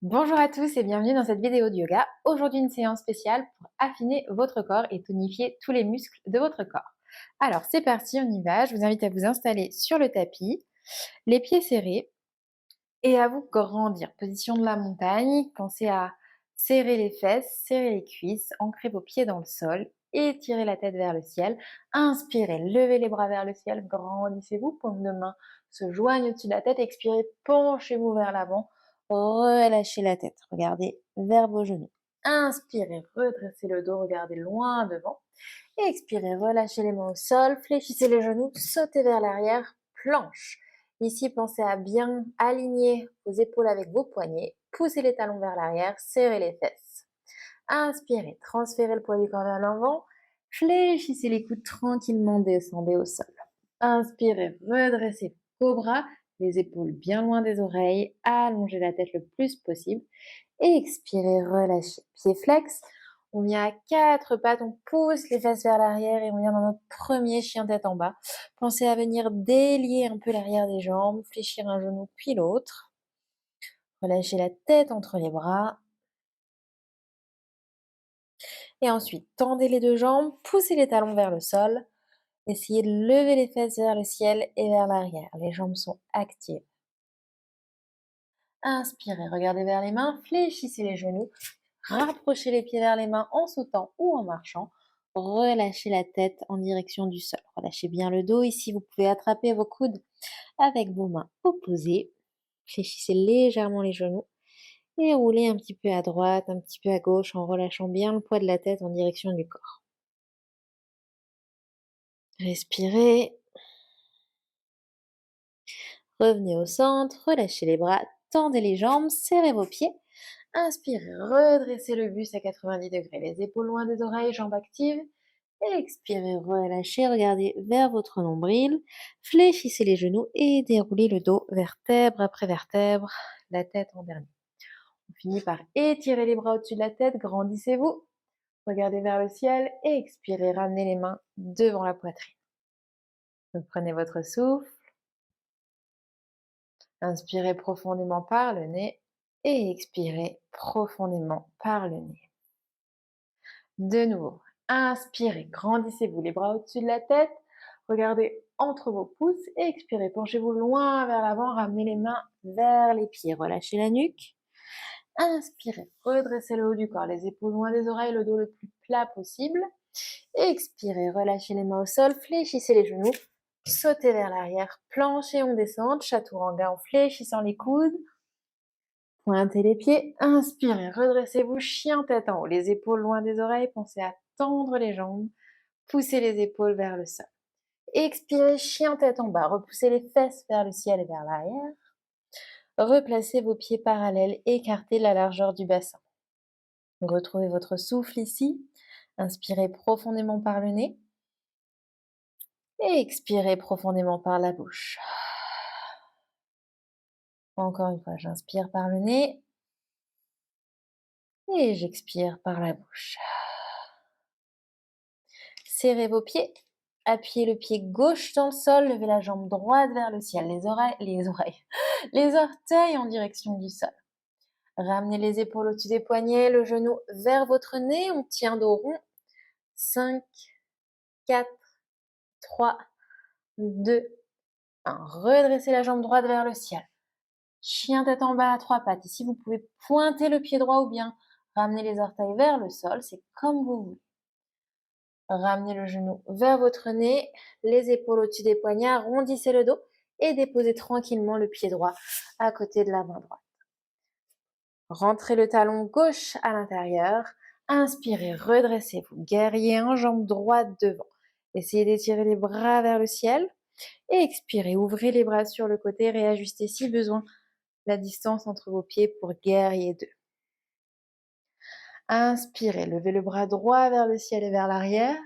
Bonjour à tous et bienvenue dans cette vidéo de yoga. Aujourd'hui, une séance spéciale pour affiner votre corps et tonifier tous les muscles de votre corps. Alors, c'est parti, on y va. Je vous invite à vous installer sur le tapis, les pieds serrés et à vous grandir. Position de la montagne. Pensez à serrer les fesses, serrer les cuisses, ancrer vos pieds dans le sol, étirez la tête vers le ciel. Inspirez, levez les bras vers le ciel, grandissez-vous, paume de main se joignent au-dessus de la tête. Expirez, penchez-vous vers l'avant, relâchez la tête, regardez vers vos genoux. Inspirez, redressez le dos, regardez loin devant. Expirez, relâchez les mains au sol, fléchissez les genoux, sautez vers l'arrière, planche. Ici, pensez à bien aligner vos épaules avec vos poignets, poussez les talons vers l'arrière, serrez les fesses. Inspirez, transférez le poids du corps vers l'avant, fléchissez les coudes tranquillement, descendez au sol. Inspirez, redressez vos bras, les épaules bien loin des oreilles, allongez la tête le plus possible. Expirez, relâchez. Pieds flex, on vient à quatre pattes, on pousse les fesses vers l'arrière et on vient dans notre premier chien tête en bas. Pensez à venir délier un peu l'arrière des jambes, fléchir un genou puis l'autre. Relâchez la tête entre les bras. Et ensuite, tendez les deux jambes, poussez les talons vers le sol. Essayez de lever les fesses vers le ciel et vers l'arrière. Les jambes sont actives. Inspirez, regardez vers les mains, fléchissez les genoux, rapprochez les pieds vers les mains en sautant ou en marchant. Relâchez la tête en direction du sol. Relâchez bien le dos. Ici, vous pouvez attraper vos coudes avec vos mains opposées. Fléchissez légèrement les genoux et roulez un petit peu à droite, un petit peu à gauche en relâchant bien le poids de la tête en direction du corps. Respirez. Revenez au centre, relâchez les bras, tendez les jambes, serrez vos pieds. Inspirez, redressez le buste à 90 degrés, les épaules loin des oreilles, jambes actives. Expirez, relâchez, regardez vers votre nombril, fléchissez les genoux et déroulez le dos vertèbre après vertèbre, la tête en dernier. On finit par étirer les bras au-dessus de la tête, grandissez-vous, regardez vers le ciel et expirez, ramenez les mains devant la poitrine. Donc prenez votre souffle, inspirez profondément par le nez et expirez profondément par le nez. De nouveau, inspirez, grandissez-vous les bras au-dessus de la tête, regardez entre vos pouces et expirez, penchez-vous loin vers l'avant, ramenez les mains vers les pieds, relâchez la nuque. Inspirez, redressez le haut du corps, les épaules loin des oreilles, le dos le plus plat possible. Expirez, relâchez les mains au sol, fléchissez les genoux, sautez vers l'arrière, planchez, on descend, chaturanga en fléchissant les coudes. Pointez les pieds, inspirez, redressez-vous, chien tête en haut, les épaules loin des oreilles, pensez à tendre les jambes, poussez les épaules vers le sol. Expirez, chien tête en bas, repoussez les fesses vers le ciel et vers l'arrière. Replacez vos pieds parallèles, écartez la largeur du bassin. Retrouvez votre souffle ici, inspirez profondément par le nez et expirez profondément par la bouche. Encore une fois, j'inspire par le nez et j'expire par la bouche. Serrez vos pieds, appuyez le pied gauche dans le sol, levez la jambe droite vers le ciel, les orteils en direction du sol. Ramenez les épaules au-dessus des poignets, le genou vers votre nez, on tient dos rond. 5, 4, 3, 2, 1. Redressez la jambe droite vers le ciel. Chien tête en bas à trois pattes. Ici, vous pouvez pointer le pied droit ou bien ramener les orteils vers le sol, c'est comme vous voulez. Ramenez le genou vers votre nez, les épaules au-dessus des poignets, arrondissez le dos et déposez tranquillement le pied droit à côté de la main droite. Rentrez le talon gauche à l'intérieur, inspirez, redressez-vous, guerrier en jambe droite devant. Essayez d'étirer les bras vers le ciel et expirez, ouvrez les bras sur le côté, réajustez si besoin la distance entre vos pieds pour guerrier 2. Inspirez, levez le bras droit vers le ciel et vers l'arrière,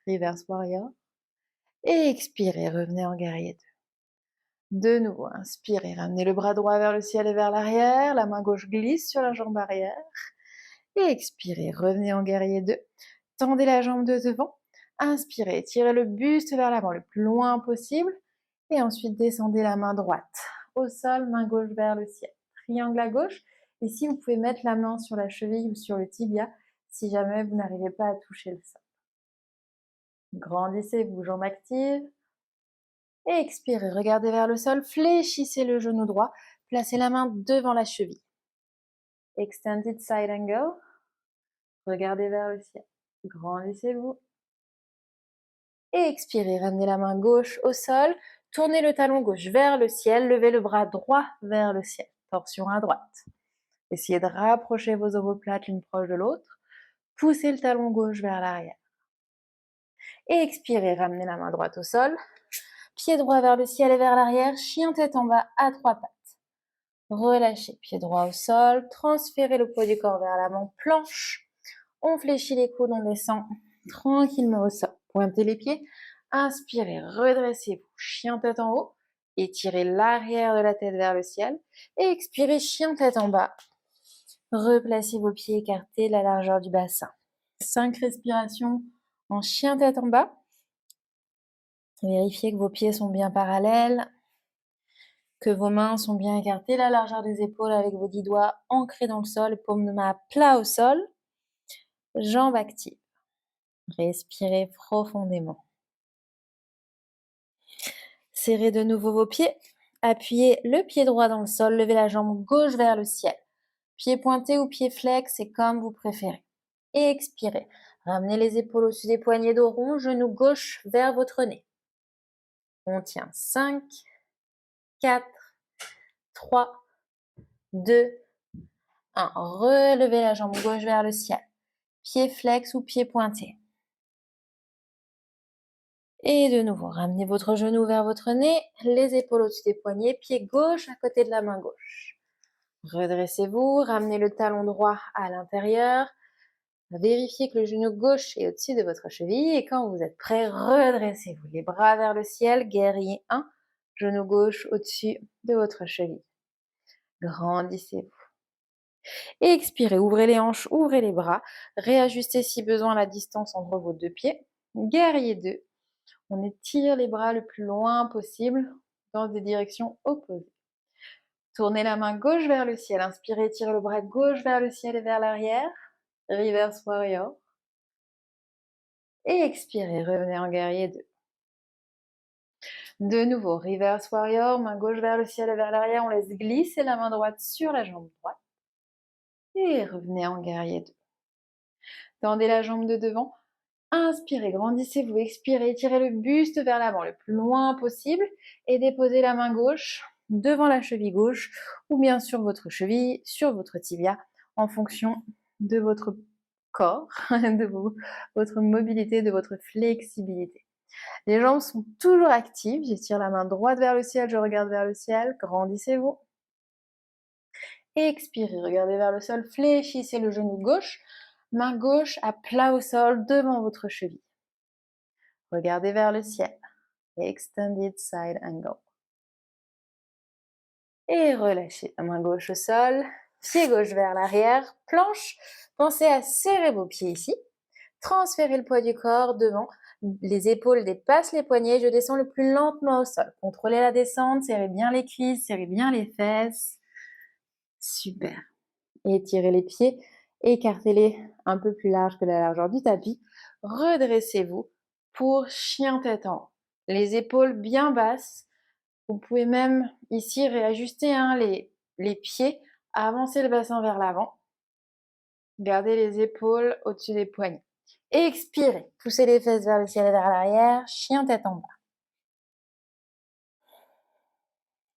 reverse warrior. Et expirez, revenez en guerrier 2. De nouveau, inspirez, ramenez le bras droit vers le ciel et vers l'arrière, la main gauche glisse sur la jambe arrière. Et expirez, revenez en guerrier 2. Tendez la jambe de devant. Inspirez, tirez le buste vers l'avant le plus loin possible. Et ensuite, descendez la main droite au sol, main gauche vers le ciel. Triangle à gauche. Ici, vous pouvez mettre la main sur la cheville ou sur le tibia si jamais vous n'arrivez pas à toucher le sol. Grandissez vos jambes actives. Et expirez, regardez vers le sol, fléchissez le genou droit, placez la main devant la cheville. Extended side angle, regardez vers le ciel. Grandissez-vous. Et expirez, ramenez la main gauche au sol, tournez le talon gauche vers le ciel, levez le bras droit vers le ciel, torsion à droite. Essayez de rapprocher vos omoplates l'une proche de l'autre, poussez le talon gauche vers l'arrière. Et expirez, ramenez la main droite au sol, pied droit vers le ciel et vers l'arrière, chien tête en bas à 3 pattes. Relâchez, pied droit au sol, transférez le poids du corps vers l'avant, planche. On fléchit les coudes, on descend tranquillement au sol. Pointez les pieds, inspirez, redressez-vous, chien tête en haut, étirez l'arrière de la tête vers le ciel et expirez, chien tête en bas. Replacez vos pieds écartés de la largeur du bassin. 5 respirations en chien tête en bas. Vérifiez que vos pieds sont bien parallèles, que vos mains sont bien écartées, la largeur des épaules avec vos 10 doigts ancrés dans le sol, paume de main plat au sol, jambes actives. Respirez profondément. Serrez de nouveau vos pieds, appuyez le pied droit dans le sol, levez la jambe gauche vers le ciel. Pied pointé ou pied flex, c'est comme vous préférez. Et expirez. Ramenez les épaules au-dessus des poignets dos ronds, genou gauche vers votre nez. On tient 5, 4, 3, 2, 1. Relevez la jambe gauche vers le ciel. Pied flex ou pied pointé. Et de nouveau, ramenez votre genou vers votre nez, les épaules au-dessus des poignets, pied gauche à côté de la main gauche. Redressez-vous, ramenez le talon droit à l'intérieur. Vérifiez que le genou gauche est au-dessus de votre cheville et quand vous êtes prêt, redressez-vous. Les bras vers le ciel, guerrier 1, genou gauche au-dessus de votre cheville. Grandissez-vous. Et expirez, ouvrez les hanches, ouvrez les bras, réajustez si besoin la distance entre vos deux pieds. Guerrier 2, on étire les bras le plus loin possible dans des directions opposées. Tournez la main gauche vers le ciel, inspirez, étirez le bras gauche vers le ciel et vers l'arrière. Reverse warrior. Et expirez, revenez en guerrier 2. De nouveau, reverse warrior, main gauche vers le ciel et vers l'arrière, on laisse glisser la main droite sur la jambe droite. Et revenez en guerrier 2. Tendez la jambe de devant, inspirez, grandissez-vous, expirez, tirez le buste vers l'avant le plus loin possible et déposez la main gauche devant la cheville gauche ou bien sur votre cheville, sur votre tibia, en fonction de votre corps, de votre mobilité, de votre flexibilité. Les jambes sont toujours actives, j'étire la main droite vers le ciel, je regarde vers le ciel, grandissez-vous. Expirez, regardez vers le sol, fléchissez le genou gauche, main gauche à plat au sol devant votre cheville. Regardez vers le ciel. Extended side angle. Et relâchez la main gauche au sol, pied gauche vers l'arrière, planche. Pensez à serrer vos pieds ici. Transférez le poids du corps devant. Les épaules dépassent les poignets. Je descends le plus lentement au sol. Contrôlez la descente, serrez bien les cuisses, serrez bien les fesses. Super. Étirez les pieds, écartez-les un peu plus large que la largeur du tapis. Redressez-vous pour chien tête en haut. Les épaules bien basses. Vous pouvez même ici réajuster les pieds, avancer le bassin vers l'avant. Gardez les épaules au-dessus des poignets. Expirez, poussez les fesses vers le ciel et vers l'arrière, chien tête en bas.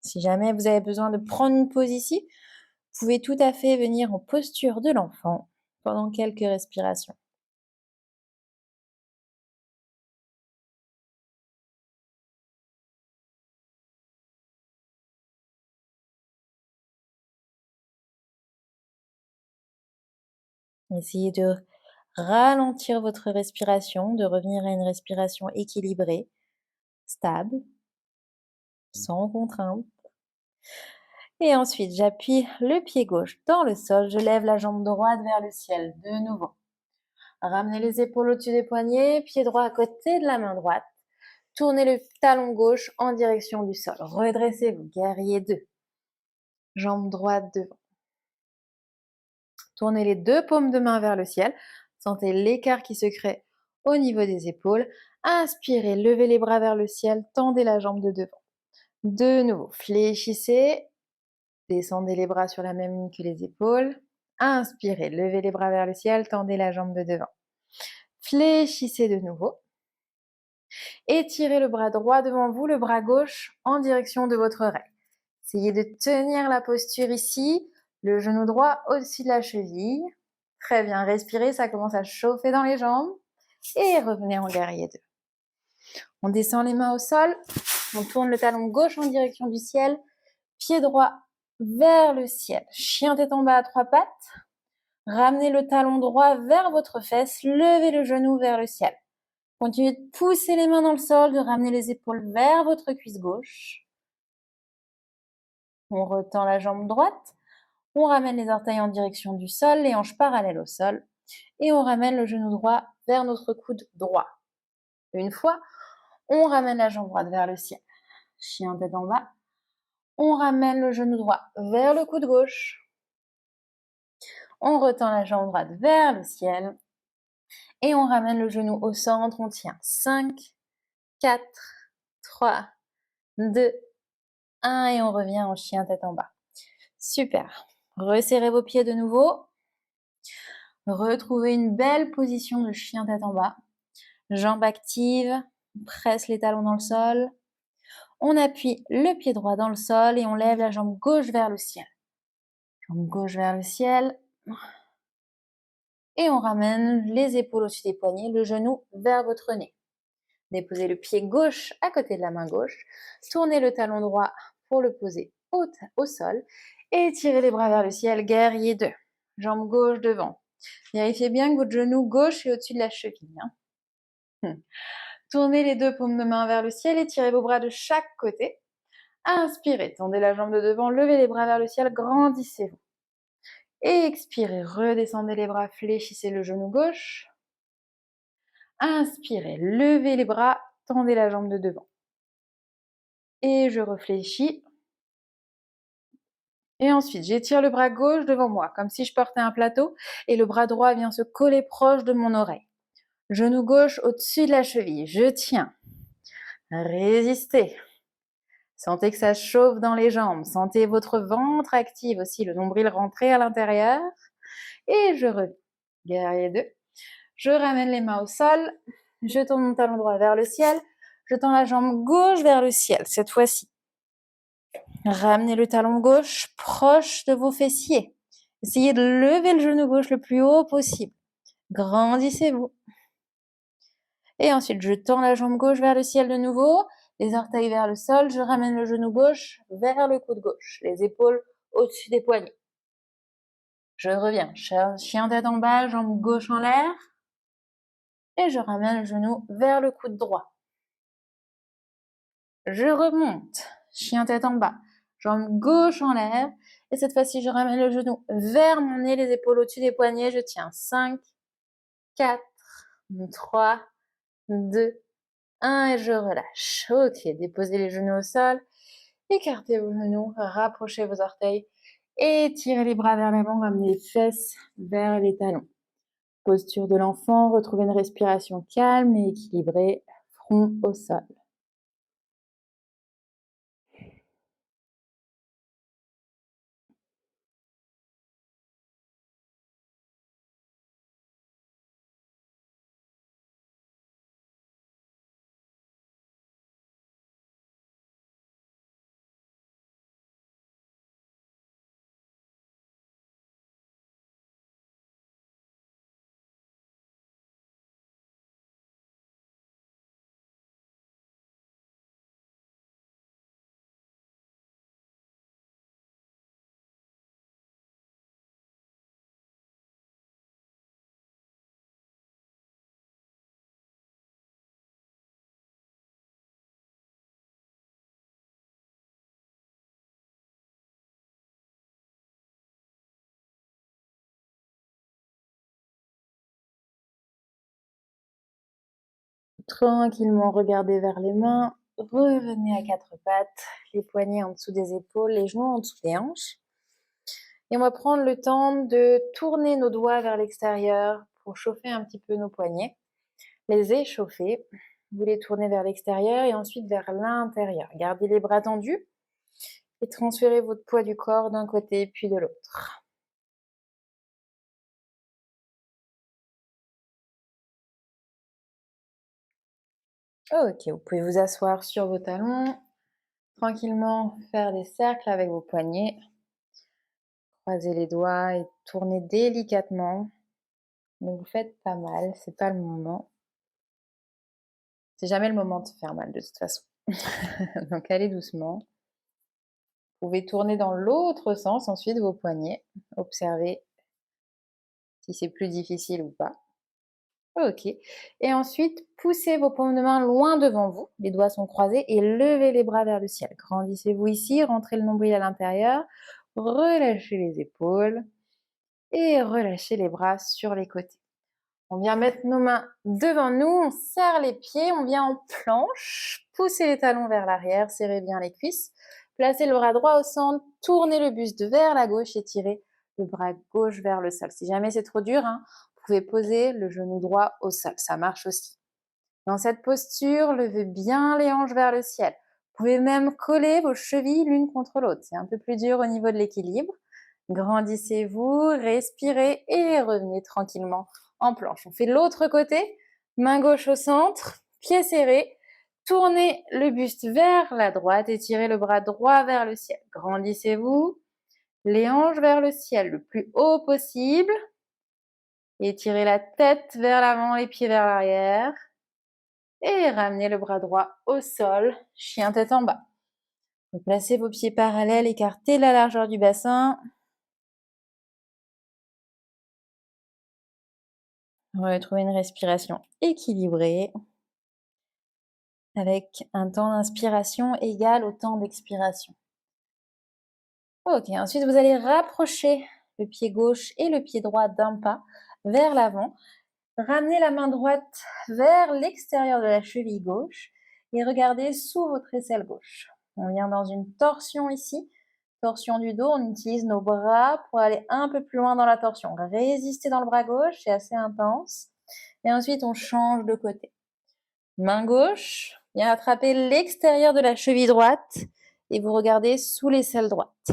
Si jamais vous avez besoin de prendre une pause ici, vous pouvez tout à fait venir en posture de l'enfant pendant quelques respirations. Essayez de ralentir votre respiration, de revenir à une respiration équilibrée, stable, sans contrainte. Et ensuite, j'appuie le pied gauche dans le sol, je lève la jambe droite vers le ciel, de nouveau. Ramenez les épaules au-dessus des poignets, pied droit à côté de la main droite. Tournez le talon gauche en direction du sol. Redressez-vous, guerrier 2. Jambe droite devant. Tournez les deux paumes de main vers le ciel. Sentez l'écart qui se crée au niveau des épaules. Inspirez, levez les bras vers le ciel, tendez la jambe de devant. De nouveau, fléchissez, descendez les bras sur la même ligne que les épaules. Inspirez, levez les bras vers le ciel, tendez la jambe de devant. Fléchissez de nouveau. Étirez le bras droit devant vous, le bras gauche en direction de votre oreille. Essayez de tenir la posture ici, le genou droit au-dessus de la cheville. Très bien, respirez, ça commence à chauffer dans les jambes. Et revenez en guerrier 2. On descend les mains au sol, on tourne le talon gauche en direction du ciel, pied droit vers le ciel. Chien tête en bas à 3 pattes. Ramenez le talon droit vers votre fesse, levez le genou vers le ciel. Continuez de pousser les mains dans le sol, de ramener les épaules vers votre cuisse gauche. On retend la jambe droite. On ramène les orteils en direction du sol, les hanches parallèles au sol. Et on ramène le genou droit vers notre coude droit. Une fois, on ramène la jambe droite vers le ciel. Chien tête en bas. On ramène le genou droit vers le coude gauche. On retend la jambe droite vers le ciel. Et on ramène le genou au centre. On tient 5, 4, 3, 2, 1. Et on revient en chien tête en bas. Super. Resserrez vos pieds de nouveau. Retrouvez une belle position de chien tête en bas. Jambes actives. On presse les talons dans le sol. On appuie le pied droit dans le sol et on lève la jambe gauche vers le ciel. Jambe gauche vers le ciel. Et on ramène les épaules au-dessus des poignets, le genou vers votre nez. Déposez le pied gauche à côté de la main gauche. Tournez le talon droit pour le poser au sol. Et tirez les bras vers le ciel, guerrier 2. Jambe gauche devant. Vérifiez bien que votre genou gauche est au-dessus de la cheville. Tournez les deux paumes de main vers le ciel et tirez vos bras de chaque côté. Inspirez, tendez la jambe de devant, levez les bras vers le ciel, grandissez-vous. Expirez, redescendez les bras, fléchissez le genou gauche. Inspirez, levez les bras, tendez la jambe de devant. Et je réfléchis. Et ensuite, j'étire le bras gauche devant moi, comme si je portais un plateau, et le bras droit vient se coller proche de mon oreille. Genou gauche au-dessus de la cheville, je tiens. Résistez. Sentez que ça chauffe dans les jambes. Sentez votre ventre actif aussi, le nombril rentrer à l'intérieur. Et je reviens. Guerrier 2. Je ramène les mains au sol. Je tourne mon talon droit vers le ciel. Je tends la jambe gauche vers le ciel, cette fois-ci. Ramenez le talon gauche proche de vos fessiers. Essayez de lever le genou gauche le plus haut possible. Grandissez-vous. Et ensuite, je tends la jambe gauche vers le ciel de nouveau. Les orteils vers le sol. Je ramène le genou gauche vers le coude gauche. Les épaules au-dessus des poignets. Je reviens. Chien tête en bas, jambe gauche en l'air. Et je ramène le genou vers le coude droit. Je remonte. Chien tête en bas. Jambe gauche en l'air. Et cette fois-ci, je ramène le genou vers mon nez, les épaules au-dessus des poignets. Je tiens 5, 4, 3, 2, 1 et je relâche. Ok, déposez les genoux au sol. Écartez vos genoux, rapprochez vos orteils. Étirez les bras vers l'avant, ramenez les fesses vers les talons. Posture de l'enfant, retrouvez une respiration calme et équilibrée, front au sol. Tranquillement, regardez vers les mains. Revenez à 4 pattes, les poignets en dessous des épaules, les genoux en dessous des hanches. Et on va prendre le temps de tourner nos doigts vers l'extérieur pour chauffer un petit peu nos poignets. Les échauffer. Vous les tournez vers l'extérieur et ensuite vers l'intérieur. Gardez les bras tendus et transférez votre poids du corps d'un côté puis de l'autre. Ok, vous pouvez vous asseoir sur vos talons, tranquillement faire des cercles avec vos poignets. Croisez les doigts et tournez délicatement. Ne vous faites pas mal, c'est pas le moment. C'est jamais le moment de se faire mal de toute façon. Donc allez doucement. Vous pouvez tourner dans l'autre sens ensuite vos poignets. Observez si c'est plus difficile ou pas. Ok. Et ensuite, poussez vos paumes de main loin devant vous. Les doigts sont croisés et levez les bras vers le ciel. Grandissez-vous ici, rentrez le nombril à l'intérieur. Relâchez les épaules et relâchez les bras sur les côtés. On vient mettre nos mains devant nous, on serre les pieds, on vient en planche. Poussez les talons vers l'arrière, serrez bien les cuisses. Placez le bras droit au centre, tournez le buste vers la gauche et tirez le bras gauche vers le sol. Si jamais c'est trop dur, vous pouvez poser le genou droit au sol, ça marche aussi. Dans cette posture, levez bien les hanches vers le ciel. Vous pouvez même coller vos chevilles l'une contre l'autre. C'est un peu plus dur au niveau de l'équilibre. Grandissez-vous, respirez et revenez tranquillement en planche. On fait l'autre côté, main gauche au centre, pied serré. Tournez le buste vers la droite et tirez le bras droit vers le ciel. Grandissez-vous, les hanches vers le ciel le plus haut possible. Étirez la tête vers l'avant, les pieds vers l'arrière. Et ramenez le bras droit au sol, chien tête en bas. Vous placez vos pieds parallèles, écartez la largeur du bassin. Retrouvez une respiration équilibrée avec un temps d'inspiration égal au temps d'expiration. Ok, ensuite vous allez rapprocher le pied gauche et le pied droit d'un pas vers l'avant. Ramenez la main droite vers l'extérieur de la cheville gauche et regardez sous votre aisselle gauche. On vient dans une torsion ici, torsion du dos. On utilise nos bras pour aller un peu plus loin dans la torsion. Résistez dans le bras gauche, c'est assez intense. Et ensuite, on change de côté. Main gauche, vient attraper l'extérieur de la cheville droite et vous regardez sous l'aisselle droite.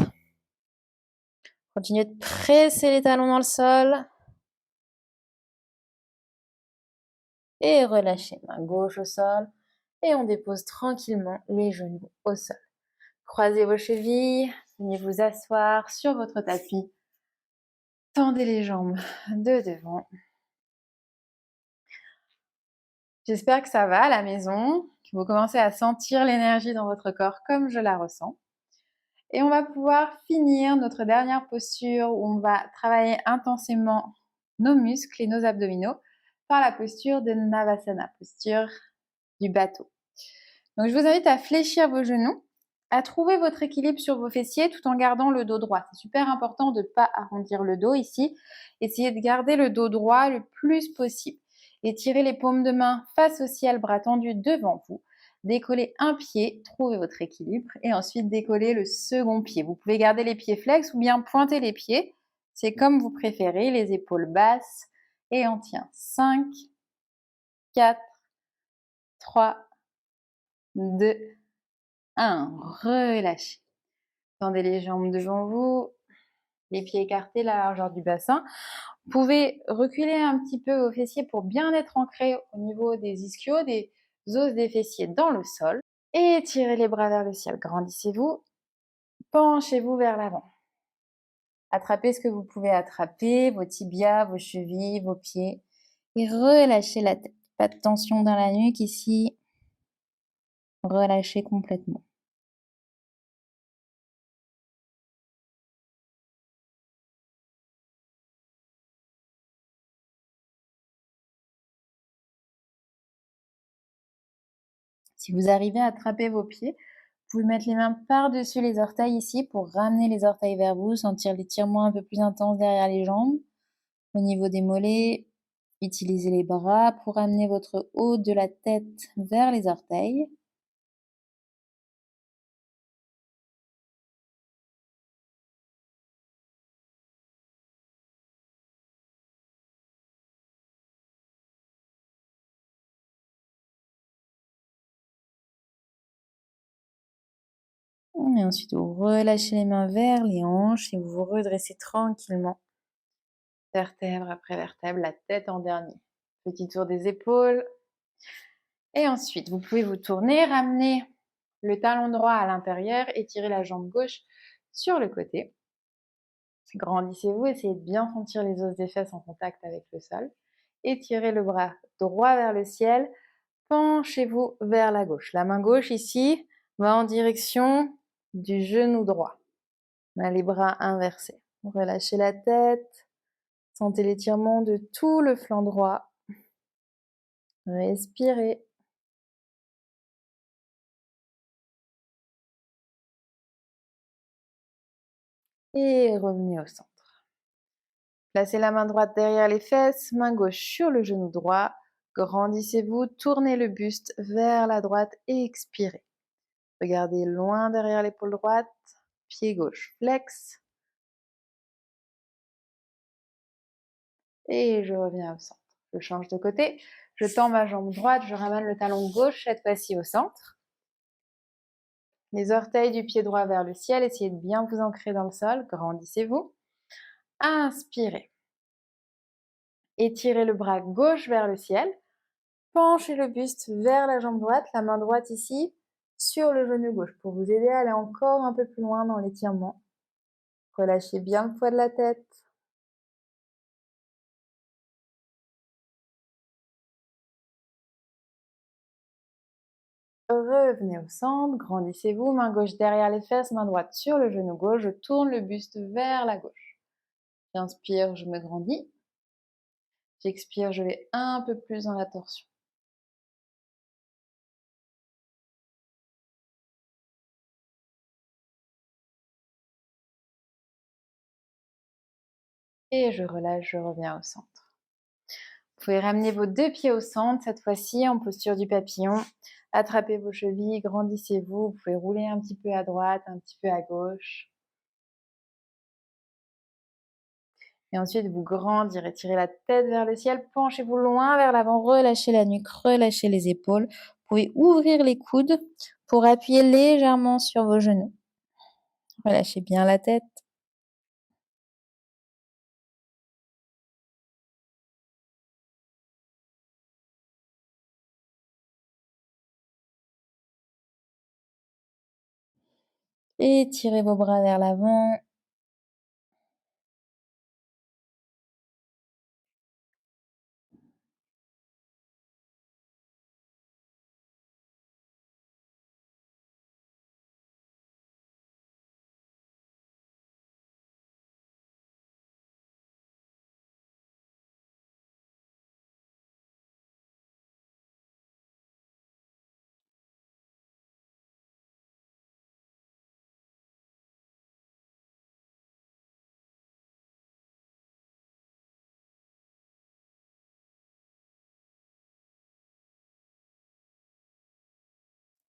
Continuez de presser les talons dans le sol. Et relâchez, main gauche au sol. Et on dépose tranquillement les genoux au sol. Croisez vos chevilles, venez vous asseoir sur votre tapis. Tendez les jambes de devant. J'espère que ça va à la maison, que vous commencez à sentir l'énergie dans votre corps comme je la ressens. Et on va pouvoir finir notre dernière posture où on va travailler intensément nos muscles et nos abdominaux par la posture de Navasana, posture du bateau. Donc je vous invite à fléchir vos genoux, à trouver votre équilibre sur vos fessiers tout en gardant le dos droit. C'est super important de ne pas arrondir le dos ici. Essayez de garder le dos droit le plus possible. Étirez les paumes de main face au ciel, bras tendus devant vous. Décollez un pied, trouvez votre équilibre et ensuite décollez le second pied. Vous pouvez garder les pieds flex ou bien pointer les pieds. C'est comme vous préférez, les épaules basses. Et on tient 5, 4, 3, 2, 1. Relâchez. Tendez les jambes devant vous, les pieds écartés, la largeur du bassin. Vous pouvez reculer un petit peu vos fessiers pour bien être ancré au niveau des ischios, des os des fessiers dans le sol. Et tirez les bras vers le ciel. Grandissez-vous. Penchez-vous vers l'avant. Attrapez ce que vous pouvez attraper, vos tibias, vos chevilles, vos pieds. Et relâchez la tête. Pas de tension dans la nuque ici. Relâchez complètement. Si vous arrivez à attraper vos pieds, vous pouvez mettre les mains par-dessus les orteils ici pour ramener les orteils vers vous, sentir l'étirement un peu plus intense derrière les jambes. Au niveau des mollets, utilisez les bras pour amener votre haut de la tête vers les orteils. Et ensuite, vous relâchez les mains vers les hanches et vous vous redressez tranquillement, vertèbre après vertèbre, la tête en dernier. Petit tour des épaules. Et ensuite, vous pouvez vous tourner, ramener le talon droit à l'intérieur, étirer la jambe gauche sur le côté. Grandissez-vous, essayez de bien sentir les os des fesses en contact avec le sol. Étirez le bras droit vers le ciel. Penchez-vous vers la gauche. La main gauche ici va en direction du genou droit. On a les bras inversés. Relâchez la tête. Sentez l'étirement de tout le flanc droit. Respirez. Et revenez au centre. Placez la main droite derrière les fesses, main gauche sur le genou droit. Grandissez-vous, tournez le buste vers la droite et expirez. Regardez loin derrière l'épaule droite, pied gauche flex. Et je reviens au centre. Je change de côté, je tends ma jambe droite, je ramène le talon gauche cette fois-ci au centre. Les orteils du pied droit vers le ciel, essayez de bien vous ancrer dans le sol, grandissez-vous. Inspirez. Étirez le bras gauche vers le ciel. Penchez le buste vers la jambe droite, la main droite ici sur le genou gauche pour vous aider à aller encore un peu plus loin dans l'étirement. Relâchez bien le poids de la tête. Revenez au centre, grandissez-vous, main gauche derrière les fesses, main droite sur le genou gauche, je tourne le buste vers la gauche. J'inspire, je me grandis. J'expire, je vais un peu plus dans la torsion. Et je relâche, je reviens au centre. Vous pouvez ramener vos deux pieds au centre, cette fois-ci en posture du papillon. Attrapez vos chevilles, grandissez-vous. Vous pouvez rouler un petit peu à droite, un petit peu à gauche. Et ensuite, vous grandirez, tirez la tête vers le ciel, penchez-vous loin vers l'avant, relâchez la nuque, relâchez les épaules. Vous pouvez ouvrir les coudes pour appuyer légèrement sur vos genoux. Relâchez bien la tête. Et tirez vos bras vers l'avant.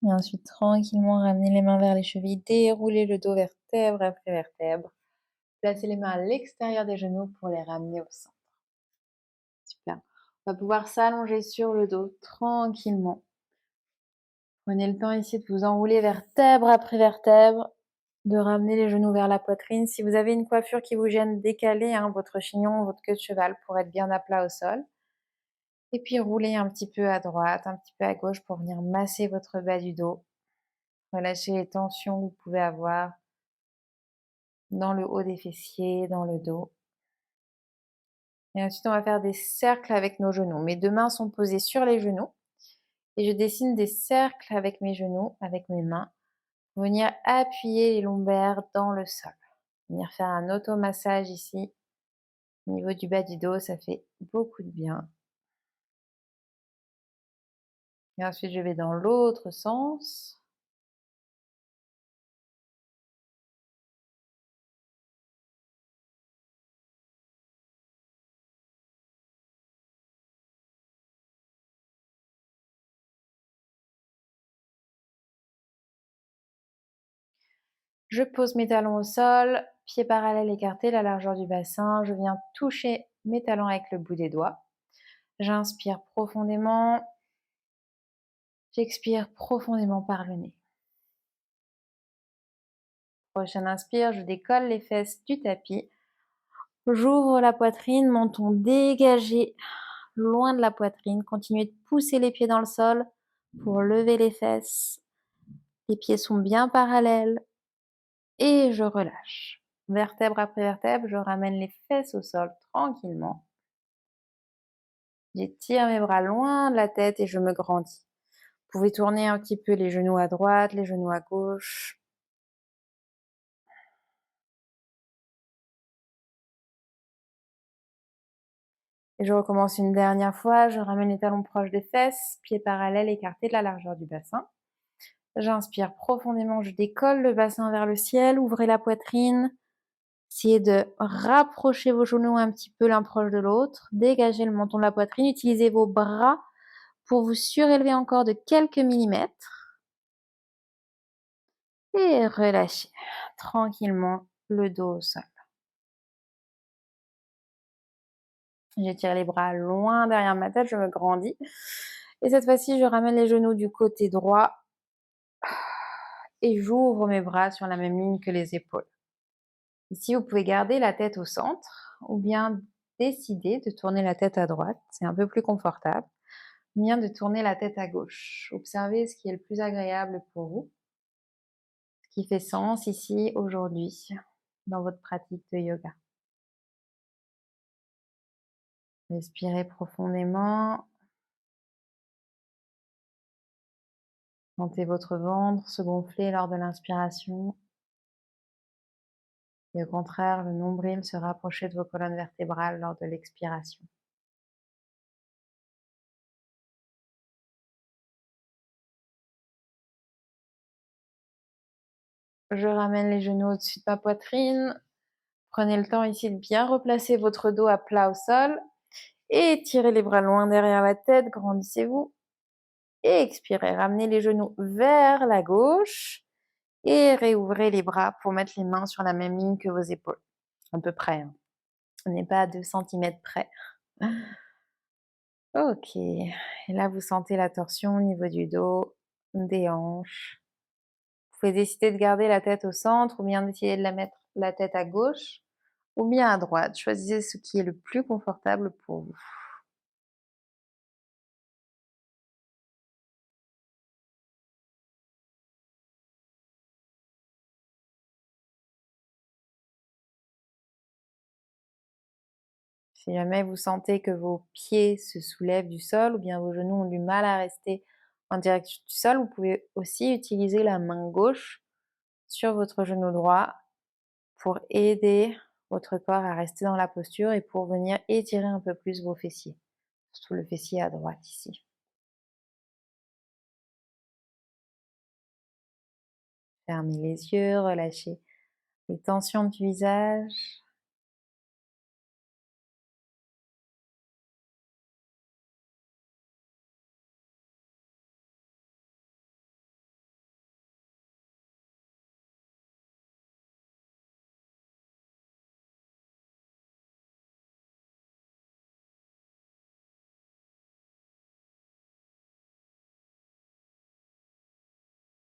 Et ensuite, tranquillement, ramenez les mains vers les chevilles, déroulez le dos vertèbre après vertèbre. Placez les mains à l'extérieur des genoux pour les ramener au centre. Super. On va pouvoir s'allonger sur le dos tranquillement. Prenez le temps ici de vous enrouler vertèbre après vertèbre, de ramener les genoux vers la poitrine. Si vous avez une coiffure qui vous gêne, décalez votre chignon, votre queue de cheval pour être bien à plat au sol. Et puis roulez un petit peu à droite, un petit peu à gauche pour venir masser votre bas du dos. Relâchez les tensions que vous pouvez avoir dans le haut des fessiers, dans le dos. Et ensuite, on va faire des cercles avec nos genoux. Mes deux mains sont posées sur les genoux. Et je dessine des cercles avec mes genoux, avec mes mains, pour venir appuyer les lombaires dans le sol. Venir faire un automassage ici, au niveau du bas du dos, ça fait beaucoup de bien. Et ensuite, je vais dans l'autre sens. Je pose mes talons au sol, pieds parallèles écartés, la largeur du bassin. Je viens toucher mes talons avec le bout des doigts. J'inspire profondément. J'expire profondément par le nez. Prochaine inspire, je décolle les fesses du tapis. J'ouvre la poitrine, menton dégagé, loin de la poitrine. Continuez de pousser les pieds dans le sol pour lever les fesses. Les pieds sont bien parallèles et je relâche. Vertèbre après vertèbre, je ramène les fesses au sol tranquillement. J'étire mes bras loin de la tête et je me grandis. Vous pouvez tourner un petit peu les genoux à droite, les genoux à gauche. Et je recommence une dernière fois. Je ramène les talons proches des fesses, pieds parallèles écartés de la largeur du bassin. J'inspire profondément, je décolle le bassin vers le ciel, ouvrez la poitrine. Essayez de rapprocher vos genoux un petit peu l'un proche de l'autre. Dégagez le menton de la poitrine. Utilisez vos bras pour vous surélever encore de quelques millimètres. Et relâchez tranquillement le dos au sol. J'étire les bras loin derrière ma tête, je me grandis. Et cette fois-ci, je ramène les genoux du côté droit et j'ouvre mes bras sur la même ligne que les épaules. Ici, vous pouvez garder la tête au centre ou bien décider de tourner la tête à droite, c'est un peu plus confortable, ou bien de tourner la tête à gauche. Observez ce qui est le plus agréable pour vous, ce qui fait sens ici, aujourd'hui, dans votre pratique de yoga. Respirez profondément. Sentez votre ventre se gonfler lors de l'inspiration. Et au contraire, le nombril se rapprocher de vos colonnes vertébrales lors de l'expiration. Je ramène les genoux au-dessus de ma poitrine. Prenez le temps ici de bien replacer votre dos à plat au sol. Et étirez les bras loin derrière la tête, grandissez-vous. Et expirez, ramenez les genoux vers la gauche. Et réouvrez les bras pour mettre les mains sur la même ligne que vos épaules. À peu près. On n'est pas à 2 cm près. Ok. Et là, vous sentez la torsion au niveau du dos, des hanches. Vous pouvez décider de garder la tête au centre ou bien d'essayer de la mettre la tête à gauche ou bien à droite. Choisissez ce qui est le plus confortable pour vous. Si jamais vous sentez que vos pieds se soulèvent du sol ou bien vos genoux ont du mal à rester en direction du sol, vous pouvez aussi utiliser la main gauche sur votre genou droit pour aider votre corps à rester dans la posture et pour venir étirer un peu plus vos fessiers, surtout le fessier à droite ici. Fermez les yeux, relâchez les tensions du visage.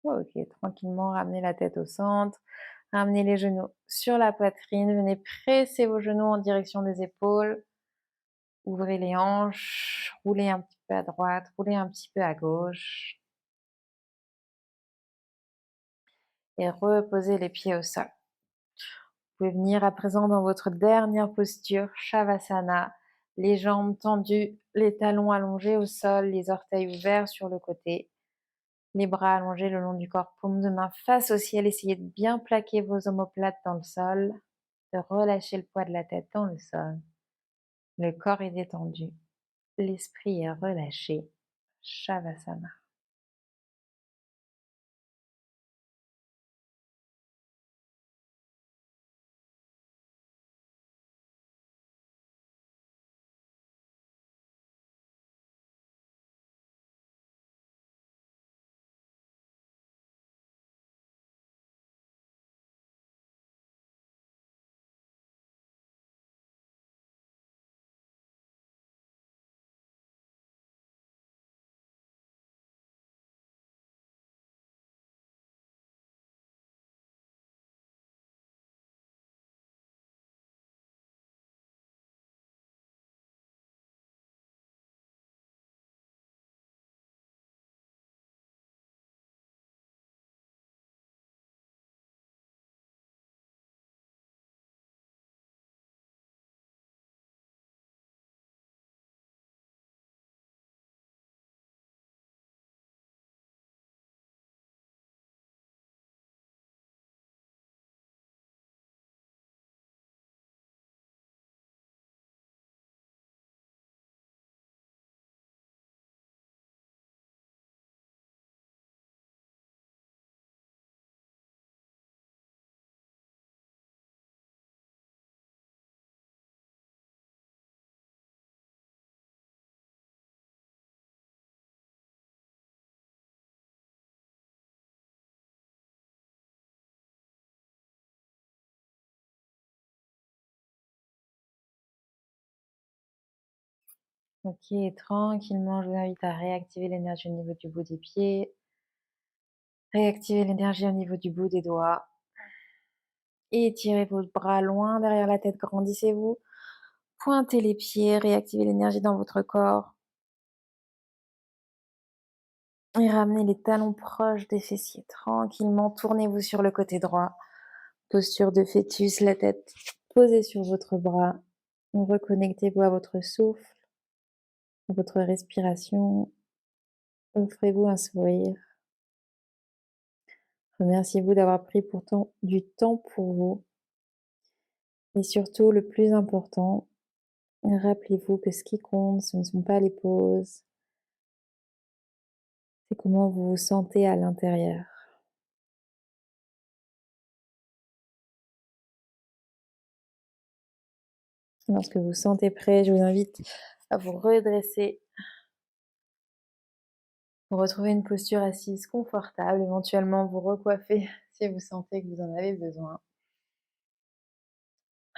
Ok, tranquillement, ramenez la tête au centre, ramenez les genoux sur la poitrine, venez presser vos genoux en direction des épaules, ouvrez les hanches, roulez un petit peu à droite, roulez un petit peu à gauche et reposez les pieds au sol. Vous pouvez venir à présent dans votre dernière posture, Shavasana, les jambes tendues, les talons allongés au sol, les orteils ouverts sur le côté. Les bras allongés le long du corps, paume de main face au ciel. Essayez de bien plaquer vos omoplates dans le sol, de relâcher le poids de la tête dans le sol. Le corps est détendu, l'esprit est relâché. Shavasana. Ok, tranquillement, je vous invite à réactiver l'énergie au niveau du bout des pieds, réactiver l'énergie au niveau du bout des doigts. Étirez vos bras loin derrière la tête, grandissez-vous. Pointez les pieds, réactivez l'énergie dans votre corps. Et ramenez les talons proches des fessiers. Tranquillement, tournez-vous sur le côté droit. Posture de fœtus, la tête posée sur votre bras. Reconnectez-vous à votre souffle, à votre respiration. Offrez-vous un sourire. Remerciez-vous d'avoir pris pourtant du temps pour vous. Et surtout, le plus important, rappelez-vous que ce qui compte, ce ne sont pas les pauses, c'est comment vous vous sentez à l'intérieur. Lorsque vous vous sentez prêt, je vous invite à vous redresser pour retrouver une posture assise confortable, éventuellement vous recoiffer si vous sentez que vous en avez besoin.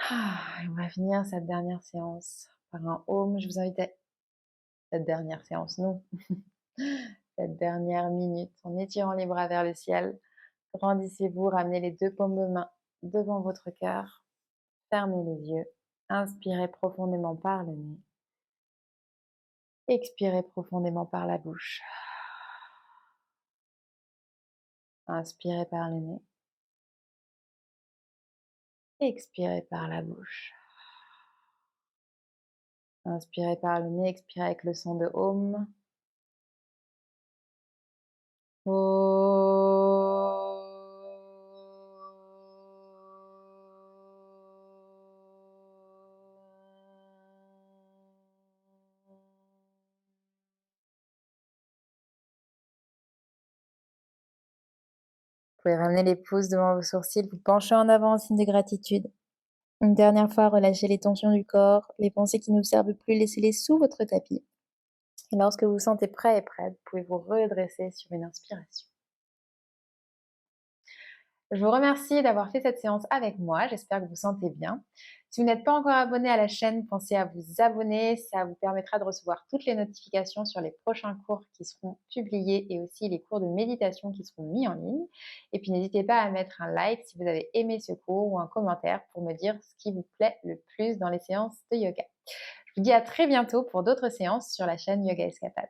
Et on va finir cette dernière séance par un home. Je vous invite à cette dernière séance, non, cette dernière minute, en étirant les bras vers le ciel. Grandissez-vous, ramenez les deux paumes de main devant votre cœur. Fermez les yeux. Inspirez profondément par le nez. Expirez profondément par la bouche. Inspirez par le nez. Expirez par la bouche. Inspirez par le nez, expirez avec le son de Om. Vous pouvez ramener les pouces devant vos sourcils, vous penchez en avant en signe de gratitude. Une dernière fois, relâchez les tensions du corps, les pensées qui ne vous servent plus, laissez-les sous votre tapis. Et lorsque vous vous sentez prêt et prête, vous pouvez vous redresser sur une inspiration. Je vous remercie d'avoir fait cette séance avec moi, j'espère que vous vous sentez bien. Si vous n'êtes pas encore abonné à la chaîne, pensez à vous abonner, ça vous permettra de recevoir toutes les notifications sur les prochains cours qui seront publiés et aussi les cours de méditation qui seront mis en ligne. Et puis n'hésitez pas à mettre un like si vous avez aimé ce cours ou un commentaire pour me dire ce qui vous plaît le plus dans les séances de yoga. Je vous dis à très bientôt pour d'autres séances sur la chaîne Yoga Escapade.